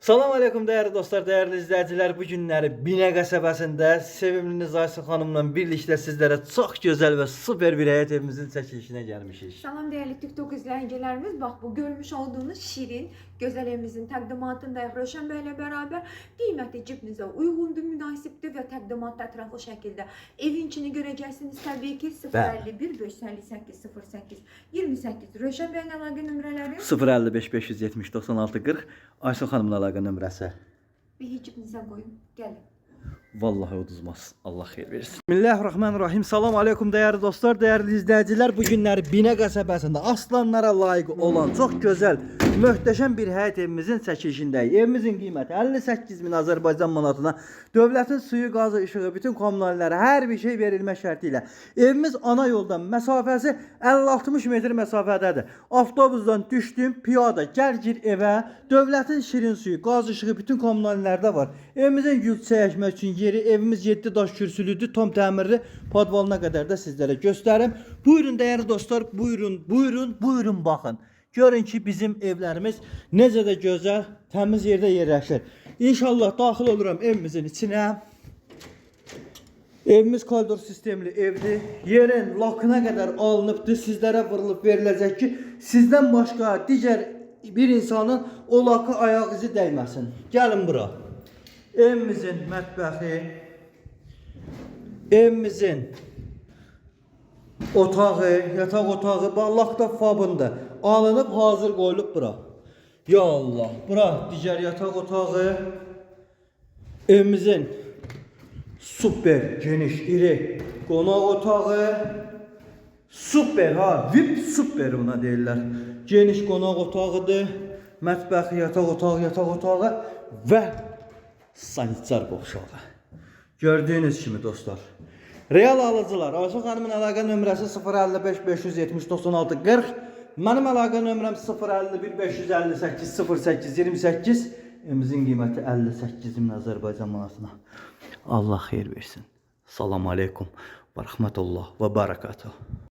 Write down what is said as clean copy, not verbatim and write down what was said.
Salam aleyküm değerli dostlar, değerli izleyiciler. Bu günleri Bine qəsəbəsində sevimliniz Ayşe Hanımla birlikte sizlere çok güzel ve süper bir həyat evimizin çəkilişine gelmişiz. Salam değerli TikTok izleyicilerimiz. Bak bu görmüş olduğunuz şirin, güzel evimizin təqdimatındayıq Rövşən Bey ile beraber. Qiyməti cibinizə uyğundur, münasibdir ve təqdimat ətraflı şəkildə. Evin içini görəcəksiniz təbii ki 051 558 08 28 Rövşən Bey'in əlaqə nömrələri 055 570 96 40 Ayşe Hanımla əlaqə nömrəsi. bir cibinizə qoyun. Gəlin. Vallahi uduzmaz. Allah xeyir versin. Bismillahirrahmanirrahim. Salam aleyküm değerli dostlar, değerli izleyiciler. Bu günləri Binə qəsəbəsində aslanlara layiq olan çox gözəl, möhtəşəm bir həyat evimizin çəkilişindəyik. Evimizin qiyməti 58 min Azərbaycan manatına, dövlətin suyu, qazı, işığı, bütün kommunallara hər bir şey verilmə şərti ilə. Evimiz ana yoldan məsafəsi 50-60 metr məsafədədir. Avtobusdan düşdüm, piyada gəl gir evə. Dövlətin şirin suyu, qaz, işığı, bütün kommunallarda var. Evimizin gül çəkmək üçün yeri, evimiz 7 daş kürsülüdür, tam təmirli, podvalına qədər də sizlərə göstərim. Buyurun dəyərli dostlar, buyurun baxın. Görün ki bizim evlərimiz necə də gözəl, təmiz yerdə yerləşir. İnşallah daxil oluram evimizin içinə. Evimiz koridor sistemli evdir. Yerin lakına qədər alınıbdır, sizlərə vurulub veriləcək ki, sizdən başqa digər bir insanın o lakı ayaq izi dəyməsin. Gəlin bura. Evimizin mətbəxi, evimizin otağı, yataq otağı, ballaqda fabında alınıb hazır qoyulub bura. Ya Allah, bura digər yataq otağı, evimizin super geniş, iri qonaq otağı, super ha, VIP super ona deyirlər. Geniş qonaq otağıdır, mətbəxi, yataq otağı və sanitar boşağı. Gördüğünüz kimi dostlar. Real alıcılar, Ayşe Hanımın əlaqə nömrəsi 055 570 96 40. Mənim əlaqə nömrəm 051 558 08 28. Evimizin qiyməti 58 min Azərbaycan manatına. Allah xeyir versin. Salam aleykum və rəhmətullah və barakatuh.